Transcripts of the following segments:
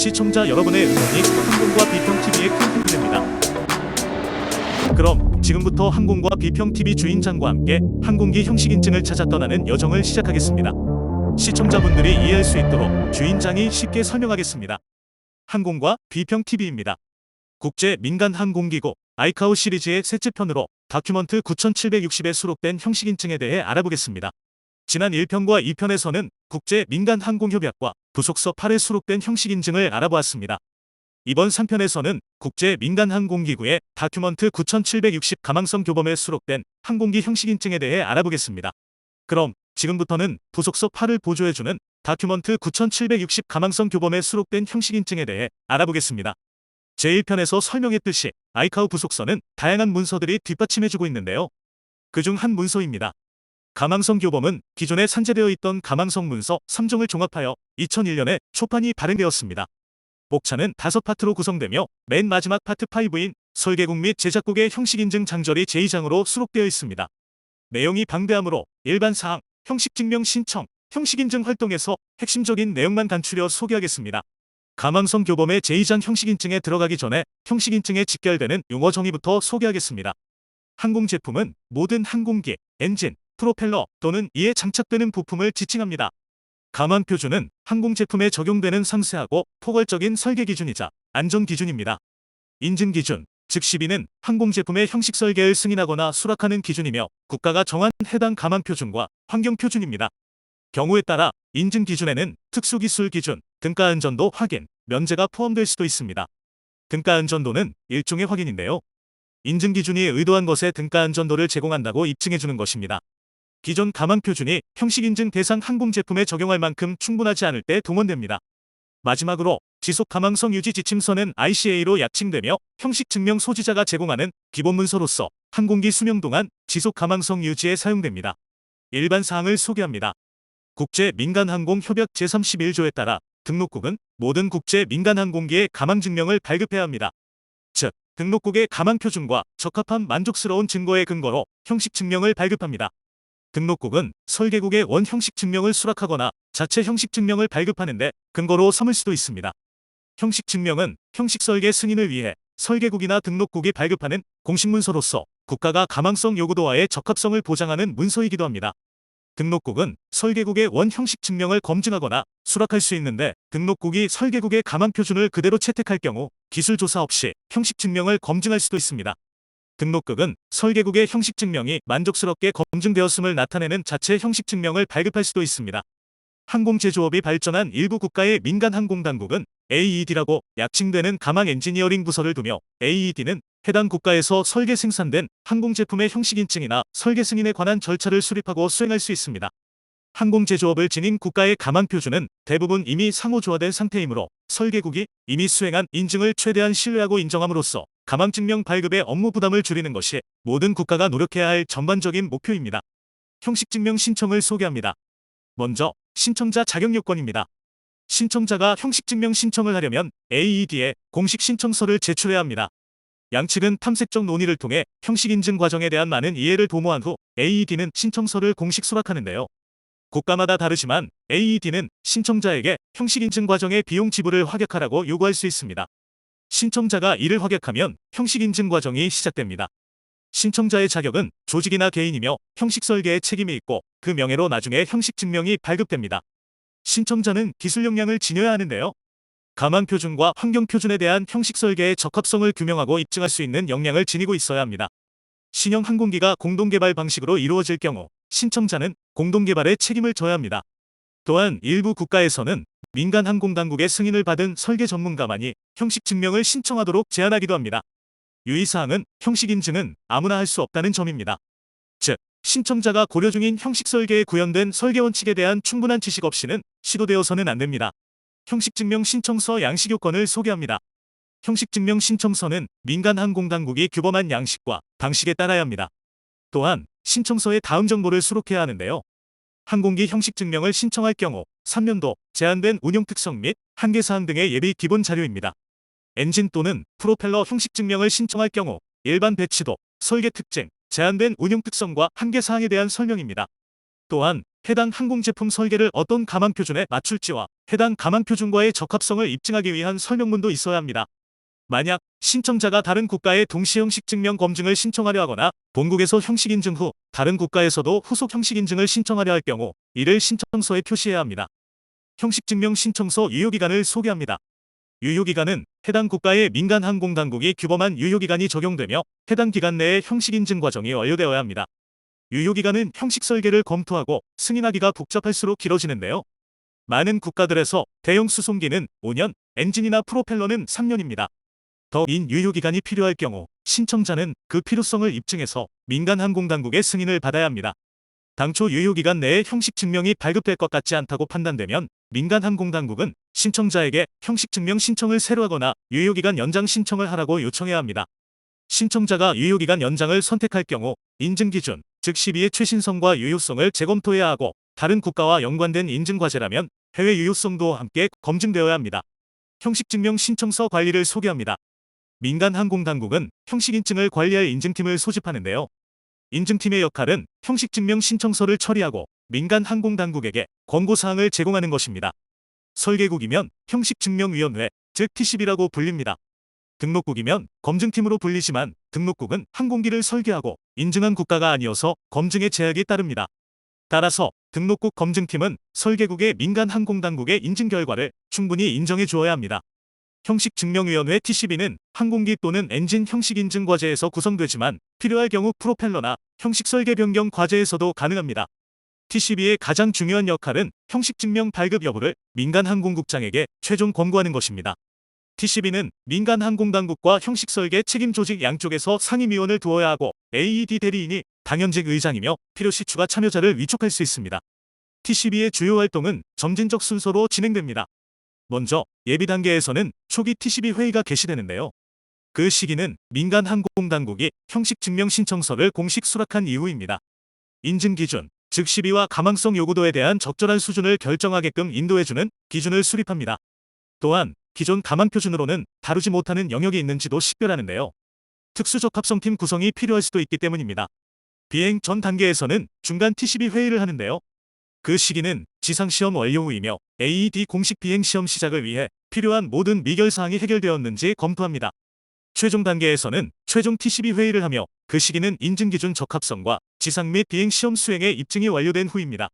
시청자 여러분의 응원이 항공과 비평TV의 큰 힘이 됩니다. 그럼 지금부터 항공과 비평TV 주인장과 함께 항공기 형식인증을 찾아 떠나는 여정을 시작하겠습니다. 시청자분들이 이해할 수 있도록 주인장이 쉽게 설명하겠습니다. 항공과 비평TV입니다. 국제 민간 항공기구 아이카오 시리즈의 셋째 편으로 다큐먼트 9760에 수록된 형식인증에 대해 알아보겠습니다. 지난 1편과 2편에서는 국제 민간 항공협약과 부속서 8에 수록된 형식인증을 알아보았습니다. 이번 3편에서는 국제 민간 항공기구의 다큐먼트 9760 가망성 교범에 수록된 항공기 형식인증에 대해 알아보겠습니다. 그럼 지금부터는 부속서 8을 보조해주는 다큐먼트 9760 가망성 교범에 수록된 형식인증에 대해 알아보겠습니다. 제1편에서 설명했듯이 아이카오 부속서는 다양한 문서들이 뒷받침해주고 있는데요. 그중 한 문서입니다. 가망성 교범은 기존에 산재되어 있던 가망성 문서 3종을 종합하여 2001년에 초판이 발행되었습니다. 목차는 5파트로 구성되며 맨 마지막 파트 5인 설계국 및 제작국의 형식인증 장절이 제2장으로 수록되어 있습니다. 내용이 방대하므로 일반사항, 형식증명 신청, 형식인증 활동에서 핵심적인 내용만 간추려 소개하겠습니다. 가망성 교범의 제2장 형식인증에 들어가기 전에 형식인증에 직결되는 용어 정의부터 소개하겠습니다. 항공제품은 모든 항공기, 엔진, 프로펠러 또는 이에 장착되는 부품을 지칭합니다. 가망표준은 항공제품에 적용되는 상세하고 포괄적인 설계 기준이자 안전 기준입니다. 인증 기준, 즉 시비는 항공제품의 형식 설계를 승인하거나 수락하는 기준이며 국가가 정한 해당 가망표준과 환경표준입니다. 경우에 따라 인증 기준에는 특수기술 기준, 등가안전도 확인, 면제가 포함될 수도 있습니다. 등가안전도는 일종의 확인인데요. 인증 기준이 의도한 것에 등가안전도를 제공한다고 입증해주는 것입니다. 기존 가망표준이 형식인증 대상 항공제품에 적용할 만큼 충분하지 않을 때 동원됩니다. 마지막으로 지속 가망성 유지 지침서는 ICA로 약칭되며 형식증명 소지자가 제공하는 기본문서로서 항공기 수명 동안 지속 가망성 유지에 사용됩니다. 일반 사항을 소개합니다. 국제 민간항공협약 제31조에 따라 등록국은 모든 국제 민간항공기의 가망증명을 발급해야 합니다. 즉, 등록국의 가망표준과 적합한 만족스러운 증거의 근거로 형식증명을 발급합니다. 등록국은 설계국의 원 형식증명을 수락하거나 자체 형식증명을 발급하는데 근거로 삼을 수도 있습니다. 형식증명은 형식설계 승인을 위해 설계국이나 등록국이 발급하는 공식문서로서 국가가 가망성 요구도와의 적합성을 보장하는 문서이기도 합니다. 등록국은 설계국의 원 형식증명을 검증하거나 수락할 수 있는데 등록국이 설계국의 가망표준을 그대로 채택할 경우 기술조사 없이 형식증명을 검증할 수도 있습니다. 등록국은 설계국의 형식증명이 만족스럽게 검증되었음을 나타내는 자체 형식증명을 발급할 수도 있습니다. 항공제조업이 발전한 일부 국가의 민간항공당국은 AED라고 약칭되는 가망 엔지니어링 부서를 두며 AED는 해당 국가에서 설계 생산된 항공제품의 형식인증이나 설계 승인에 관한 절차를 수립하고 수행할 수 있습니다. 항공제조업을 지닌 국가의 가망표준은 대부분 이미 상호조화된 상태이므로 설계국이 이미 수행한 인증을 최대한 신뢰하고 인정함으로써 가망증명 발급의 업무 부담을 줄이는 것이 모든 국가가 노력해야 할 전반적인 목표입니다. 형식증명 신청을 소개합니다. 먼저 신청자 자격 요건입니다. 신청자가 형식증명 신청을 하려면 AED에 공식 신청서를 제출해야 합니다. 양측은 탐색적 논의를 통해 형식인증 과정에 대한 많은 이해를 도모한 후 AED는 신청서를 공식 수락하는데요. 국가마다 다르지만 AED는 신청자에게 형식인증 과정의 비용 지불을 확약하라고 요구할 수 있습니다. 신청자가 이를 확약하면 형식인증 과정이 시작됩니다. 신청자의 자격은 조직이나 개인이며 형식 설계에 책임이 있고 그 명예로 나중에 형식증명이 발급됩니다. 신청자는 기술 역량을 지녀야 하는데요. 가망표준과 환경표준에 대한 형식 설계의 적합성을 규명하고 입증할 수 있는 역량을 지니고 있어야 합니다. 신형 항공기가 공동개발 방식으로 이루어질 경우 신청자는 공동개발에 책임을 져야 합니다. 또한 일부 국가에서는 민간 항공당국의 승인을 받은 설계 전문가만이 형식증명을 신청하도록 제한하기도 합니다. 유의사항은 형식인증은 아무나 할 수 없다는 점입니다. 즉, 신청자가 고려 중인 형식 설계에 구현된 설계 원칙에 대한 충분한 지식 없이는 시도되어서는 안 됩니다. 형식증명 신청서 양식 요건을 소개합니다. 형식증명 신청서는 민간 항공당국이 규범한 양식과 방식에 따라야 합니다. 또한 신청서에 다음 정보를 수록해야 하는데요. 항공기 형식증명을 신청할 경우 3년도, 제한된 운용 특성 및 한계사항 등의 예비 기본 자료입니다. 엔진 또는 프로펠러 형식증명을 신청할 경우 일반 배치도, 설계 특징, 제한된 운용 특성과 한계사항에 대한 설명입니다. 또한 해당 항공 제품 설계를 어떤 가망 표준에 맞출지와 해당 가망 표준과의 적합성을 입증하기 위한 설명문도 있어야 합니다. 만약 신청자가 다른 국가의 동시 형식 증명 검증을 신청하려 하거나 본국에서 형식 인증 후 다른 국가에서도 후속 형식 인증을 신청하려 할 경우 이를 신청서에 표시해야 합니다. 형식 증명 신청서 유효기간을 소개합니다. 유효기간은 해당 국가의 민간 항공당국이 규범한 유효기간이 적용되며 해당 기간 내에 형식 인증 과정이 완료되어야 합니다. 유효기간은 형식 설계를 검토하고 승인하기가 복잡할수록 길어지는데요. 많은 국가들에서 대형 수송기는 5년, 엔진이나 프로펠러는 3년입니다. 더 긴 유효기간이 필요할 경우 신청자는 그 필요성을 입증해서 민간 항공당국의 승인을 받아야 합니다. 당초 유효기간 내에 형식 증명이 발급될 것 같지 않다고 판단되면 민간 항공당국은 신청자에게 형식 증명 신청을 새로 하거나 유효기간 연장 신청을 하라고 요청해야 합니다. 신청자가 유효기간 연장을 선택할 경우 인증기준, 즉 시비의 최신성과 유효성을 재검토해야 하고 다른 국가와 연관된 인증과제라면 해외 유효성도 함께 검증되어야 합니다. 형식 증명 신청서 관리를 소개합니다. 민간 항공당국은 형식 인증을 관리할 인증팀을 소집하는데요. 인증팀의 역할은 형식 증명 신청서를 처리하고 민간 항공당국에게 권고사항을 제공하는 것입니다. 설계국이면 형식증명위원회, 즉 TCB라고 불립니다. 등록국이면 검증팀으로 불리지만 등록국은 항공기를 설계하고 인증한 국가가 아니어서 검증에 제약이 따릅니다. 따라서 등록국 검증팀은 설계국의 민간 항공당국의 인증 결과를 충분히 인정해 주어야 합니다. 형식증명위원회 TCB는 항공기 또는 엔진 형식 인증 과제에서 구성되지만 필요할 경우 프로펠러나 형식 설계 변경 과제에서도 가능합니다. TCB의 가장 중요한 역할은 형식 증명 발급 여부를 민간 항공국장에게 최종 권고하는 것입니다. TCB는 민간 항공당국과 형식 설계 책임 조직 양쪽에서 상임위원을 두어야 하고 AED 대리인이 당연직 의장이며 필요시 추가 참여자를 위촉할 수 있습니다. TCB의 주요 활동은 점진적 순서로 진행됩니다. 먼저 예비 단계에서는 초기 TCB 회의가 개시되는데요. 그 시기는 민간 항공당국이 형식 증명 신청서를 공식 수락한 이후입니다. 인증 기준, 즉 시비와 가망성 요구도에 대한 적절한 수준을 결정하게끔 인도해주는 기준을 수립합니다. 또한 기존 가망 표준으로는 다루지 못하는 영역이 있는지도 식별하는데요. 특수적합성팀 구성이 필요할 수도 있기 때문입니다. 비행 전 단계에서는 중간 TCB 회의를 하는데요. 그 시기는 지상시험 완료 후이며 AED 공식 비행시험 시작을 위해 필요한 모든 미결사항이 해결되었는지 검토합니다. 최종 단계에서는 최종 TCB 회의를 하며 그 시기는 인증기준 적합성과 지상 및 비행시험 수행의 입증이 완료된 후입니다.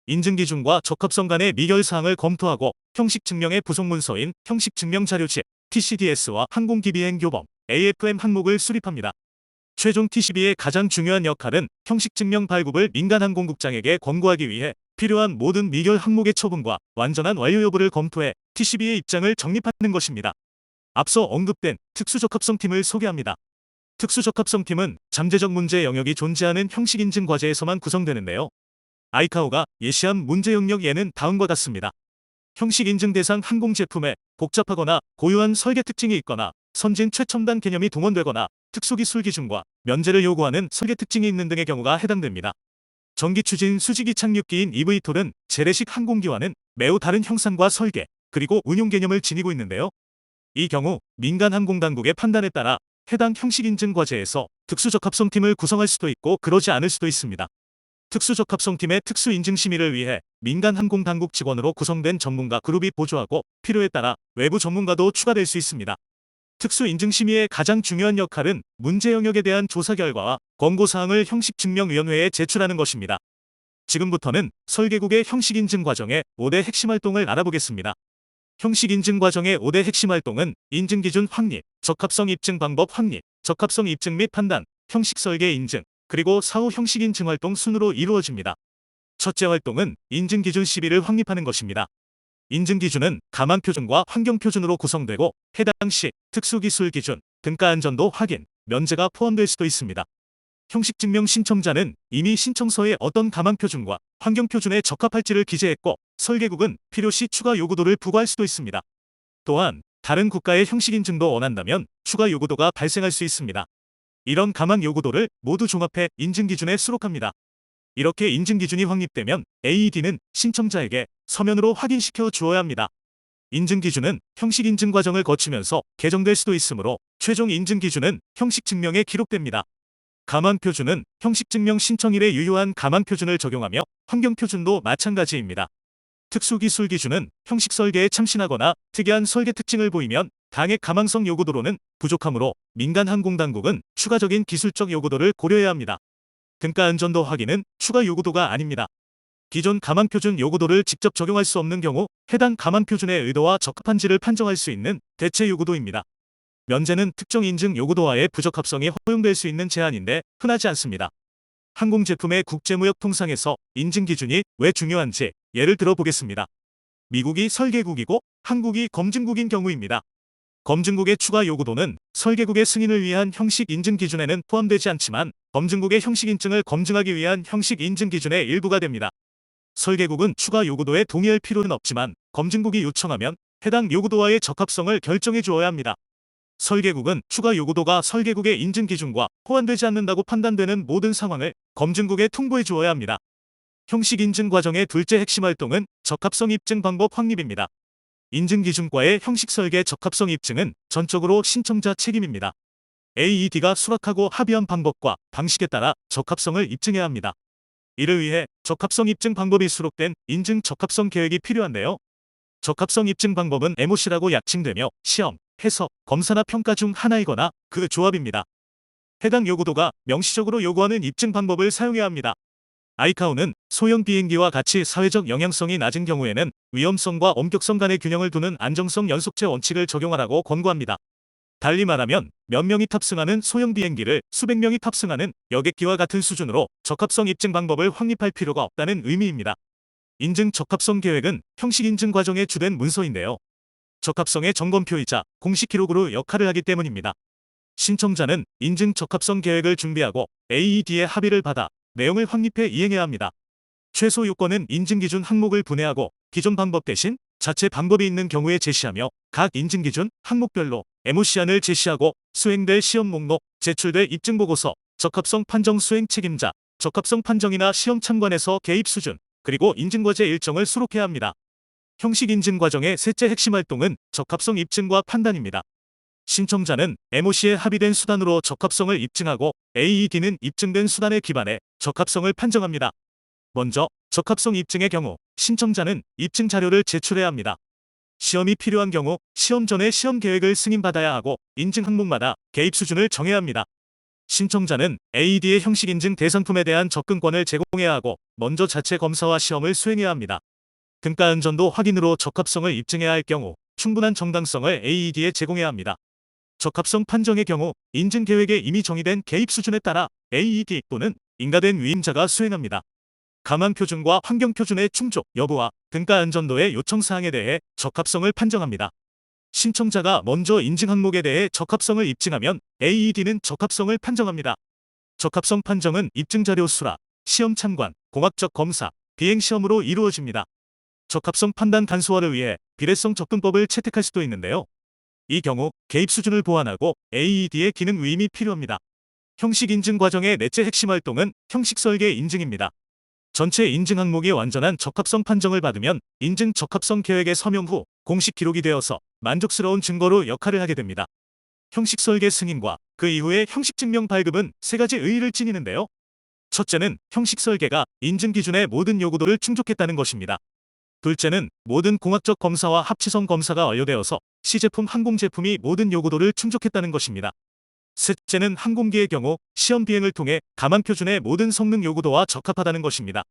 인증기준과 적합성 간의 미결사항을 검토하고 형식증명의 부속문서인 형식증명자료집 TCDS와 항공기비행교범 AFM 항목을 수립합니다. 최종 TCB의 가장 중요한 역할은 형식증명 발급을 민간항공국장에게 권고하기 위해 필요한 모든 미결 항목의 처분과 완전한 완료 여부를 검토해 TCB의 입장을 정립하는 것입니다. 앞서 언급된 특수적합성팀을 소개합니다. 특수적합성팀은 잠재적 문제 영역이 존재하는 형식 인증 과제에서만 구성되는데요. 아이카오가 예시한 문제 영역 예는 다음과 같습니다. 형식 인증 대상 항공 제품에 복잡하거나 고유한 설계 특징이 있거나 선진 최첨단 개념이 동원되거나 특수기술 기준과 면제를 요구하는 설계 특징이 있는 등의 경우가 해당됩니다. 전기 추진 수직이 착륙기인 eVTOL은 재래식 항공기와는 매우 다른 형상과 설계, 그리고 운용 개념을 지니고 있는데요. 이 경우 민간 항공당국의 판단에 따라 해당 형식 인증 과제에서 특수적합성팀을 구성할 수도 있고 그러지 않을 수도 있습니다. 특수적합성팀의 특수 인증 심의를 위해 민간 항공당국 직원으로 구성된 전문가 그룹이 보조하고 필요에 따라 외부 전문가도 추가될 수 있습니다. 특수인증심의의 가장 중요한 역할은 문제 영역에 대한 조사 결과와 권고사항을 형식증명위원회에 제출하는 것입니다. 지금부터는 설계국의 형식인증 과정의 5대 핵심 활동을 알아보겠습니다. 형식인증 과정의 5대 핵심 활동은 인증기준 확립, 적합성 입증 방법 확립, 적합성 입증 및 판단, 형식 설계 인증, 그리고 사후 형식인증 활동 순으로 이루어집니다. 첫째 활동은 인증기준 시비를 확립하는 것입니다. 인증기준은 가망표준과 환경표준으로 구성되고 해당 시 특수기술 기준, 등가안전도 확인, 면제가 포함될 수도 있습니다. 형식증명 신청자는 이미 신청서에 어떤 가망표준과 환경표준에 적합할지를 기재했고 설계국은 필요시 추가 요구도를 부과할 수도 있습니다. 또한 다른 국가의 형식인증도 원한다면 추가 요구도가 발생할 수 있습니다. 이런 가망 요구도를 모두 종합해 인증기준에 수록합니다. 이렇게 인증기준이 확립되면 AED는 신청자에게 서면으로 확인시켜 주어야 합니다. 인증기준은 형식인증 과정을 거치면서 개정될 수도 있으므로 최종 인증기준은 형식증명에 기록됩니다. 가망표준은 형식증명 신청일에 유효한 가망표준을 적용하며 환경표준도 마찬가지입니다. 특수기술 기준은 형식 설계에 참신하거나 특이한 설계 특징을 보이면 당의 가망성 요구도로는 부족하므로 민간 항공당국은 추가적인 기술적 요구도를 고려해야 합니다. 등가 안전도 확인은 추가 요구도가 아닙니다. 기존 가망표준 요구도를 직접 적용할 수 없는 경우 해당 가망표준의 의도와 적합한지를 판정할 수 있는 대체 요구도입니다. 면제는 특정 인증 요구도와의 부적합성이 허용될 수 있는 제한인데 흔하지 않습니다. 항공제품의 국제무역 통상에서 인증 기준이 왜 중요한지 예를 들어 보겠습니다. 미국이 설계국이고 한국이 검증국인 경우입니다. 검증국의 추가 요구도는 설계국의 승인을 위한 형식 인증 기준에는 포함되지 않지만 검증국의 형식 인증을 검증하기 위한 형식 인증 기준의 일부가 됩니다. 설계국은 추가 요구도에 동의할 필요는 없지만 검증국이 요청하면 해당 요구도와의 적합성을 결정해 주어야 합니다. 설계국은 추가 요구도가 설계국의 인증 기준과 호환되지 않는다고 판단되는 모든 상황을 검증국에 통보해 주어야 합니다. 형식 인증 과정의 둘째 핵심 활동은 적합성 입증 방법 확립입니다. 인증 기준과의 형식 설계 적합성 입증은 전적으로 신청자 책임입니다. AED가 수락하고 합의한 방법과 방식에 따라 적합성을 입증해야 합니다. 이를 위해 적합성 입증 방법이 수록된 인증 적합성 계획이 필요한데요. 적합성 입증 방법은 MOC라고 약칭되며 시험, 해석, 검사나 평가 중 하나이거나 그 조합입니다. 해당 요구도가 명시적으로 요구하는 입증 방법을 사용해야 합니다. 아이카오는 소형 비행기와 같이 사회적 영향성이 낮은 경우에는 위험성과 엄격성 간의 균형을 두는 안정성 연속체 원칙을 적용하라고 권고합니다. 달리 말하면 몇 명이 탑승하는 소형 비행기를 수백 명이 탑승하는 여객기와 같은 수준으로 적합성 입증 방법을 확립할 필요가 없다는 의미입니다. 인증 적합성 계획은 형식 인증 과정의 주된 문서인데요. 적합성의 점검표이자 공식 기록으로 역할을 하기 때문입니다. 신청자는 인증 적합성 계획을 준비하고 AED의 합의를 받아 내용을 확립해 이행해야 합니다. 최소 요건은 인증 기준 항목을 분해하고 기존 방법 대신 자체 방법이 있는 경우에 제시하며 각 인증 기준 항목별로 MOC안을 제시하고 수행될 시험 목록, 제출될 입증 보고서, 적합성 판정 수행 책임자, 적합성 판정이나 시험 참관에서 개입 수준, 그리고 인증 과제 일정을 수록해야 합니다. 형식 인증 과정의 셋째 핵심 활동은 적합성 입증과 판단입니다. 신청자는 MOC에 합의된 수단으로 적합성을 입증하고 AED는 입증된 수단에 기반해 적합성을 판정합니다. 먼저 적합성 입증의 경우 신청자는 입증 자료를 제출해야 합니다. 시험이 필요한 경우 시험 전에 시험 계획을 승인받아야 하고 인증 항목마다 개입 수준을 정해야 합니다. 신청자는 AED의 형식 인증 대상품에 대한 접근권을 제공해야 하고 먼저 자체 검사와 시험을 수행해야 합니다. 등가 안전도 확인으로 적합성을 입증해야 할 경우 충분한 정당성을 AED에 제공해야 합니다. 적합성 판정의 경우 인증 계획에 이미 정의된 개입 수준에 따라 AED 또는 인가된 위임자가 수행합니다. 가망표준과 환경표준의 충족 여부와 등가 안전도의 요청사항에 대해 적합성을 판정합니다. 신청자가 먼저 인증 항목에 대해 적합성을 입증하면 AED는 적합성을 판정합니다. 적합성 판정은 입증자료 수락, 시험 참관, 공학적 검사, 비행시험으로 이루어집니다. 적합성 판단 간소화를 위해 비례성 접근법을 채택할 수도 있는데요. 이 경우 개입 수준을 보완하고 AED의 기능 위임이 필요합니다. 형식 인증 과정의 넷째 핵심 활동은 형식 설계 인증입니다. 전체 인증 항목이 완전한 적합성 판정을 받으면 인증 적합성 계획의 서명 후 공식 기록이 되어서 만족스러운 증거로 역할을 하게 됩니다. 형식 설계 승인과 그 이후의 형식 증명 발급은 세 가지 의의를 지니는데요. 첫째는 형식 설계가 인증 기준의 모든 요구도를 충족했다는 것입니다. 둘째는 모든 공학적 검사와 합치성 검사가 완료되어서 시제품 항공제품이 모든 요구도를 충족했다는 것입니다. 셋째는 항공기의 경우 시험 비행을 통해 가망표준의 모든 성능 요구도와 적합하다는 것입니다.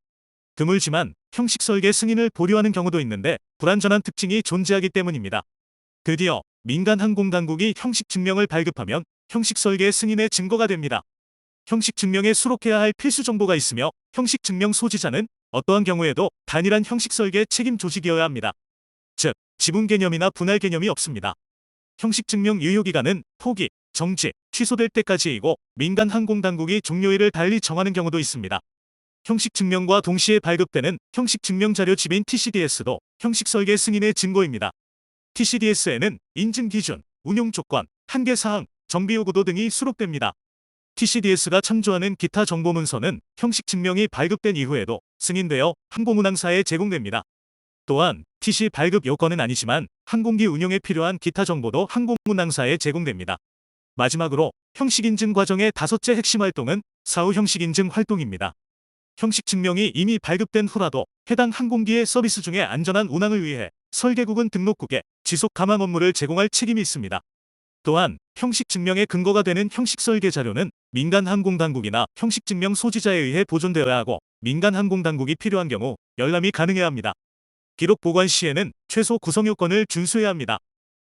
드물지만 형식 설계 승인을 보류하는 경우도 있는데 불완전한 특징이 존재하기 때문입니다. 드디어 민간 항공당국이 형식 증명을 발급하면 형식 설계 승인의 증거가 됩니다. 형식 증명에 수록해야 할 필수 정보가 있으며 형식 증명 소지자는 어떠한 경우에도 단일한 형식 설계 책임 조직이어야 합니다. 즉, 지분 개념이나 분할 개념이 없습니다. 형식 증명 유효기간은 포기, 정지, 취소될 때까지이고 민간 항공당국이 종료일을 달리 정하는 경우도 있습니다. 형식 증명과 동시에 발급되는 형식 증명 자료 집인 TCDS도 형식 설계 승인의 증거입니다. TCDS에는 인증 기준, 운용 조건, 한계 사항, 정비 요구도 등이 수록됩니다. TCDS가 참조하는 기타 정보 문서는 형식 증명이 발급된 이후에도 승인되어 항공운항사에 제공됩니다. 또한 TC 발급 요건은 아니지만 항공기 운용에 필요한 기타 정보도 항공운항사에 제공됩니다. 마지막으로 형식 인증 과정의 다섯째 핵심 활동은 사후 형식 인증 활동입니다. 형식 증명이 이미 발급된 후라도 해당 항공기의 서비스 중에 안전한 운항을 위해 설계국은 등록국에 지속 감항 업무를 제공할 책임이 있습니다. 또한 형식 증명의 근거가 되는 형식 설계 자료는 민간 항공 당국이나 형식 증명 소지자에 의해 보존되어야 하고, 민간 항공 당국이 필요한 경우 열람이 가능해야 합니다. 기록 보관 시에는 최소 구성 요건을 준수해야 합니다.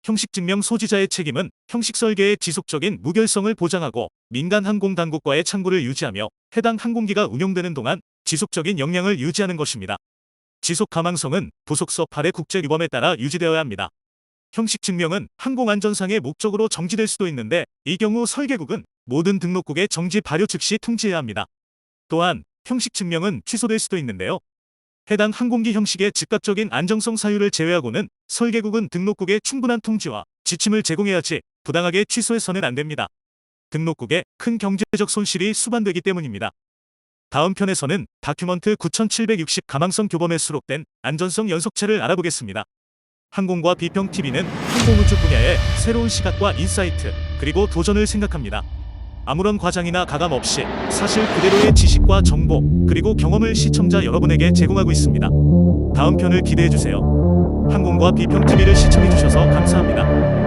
형식 증명 소지자의 책임은 형식 설계의 지속적인 무결성을 보장하고, 민간 항공 당국과의 창구를 유지하며 해당 항공기가 운용되는 동안 지속적인 역량을 유지하는 것입니다. 지속 가망성은 부속서 8의 국제규범에 따라 유지되어야 합니다. 형식 증명은 항공안전상의 목적으로 정지될 수도 있는데, 이 경우 설계국은 모든 등록국에 정지 발효 즉시 통지해야 합니다. 또한 형식 증명은 취소될 수도 있는데요. 해당 항공기 형식의 즉각적인 안정성 사유를 제외하고는 설계국은 등록국에 충분한 통지와 지침을 제공해야지 부당하게 취소해서는 안 됩니다. 등록국에 큰 경제적 손실이 수반되기 때문입니다. 다음 편에서는 다큐먼트 9760 가망성 교범에 수록된 안전성 연속체를 알아보겠습니다. 항공과 비평TV는 항공우주 분야의 새로운 시각과 인사이트, 그리고 도전을 생각합니다. 아무런 과장이나 가감 없이 사실 그대로의 지식과 정보, 그리고 경험을 시청자 여러분에게 제공하고 있습니다. 다음 편을 기대해주세요. 항공과 비평TV를 시청해주셔서 감사합니다.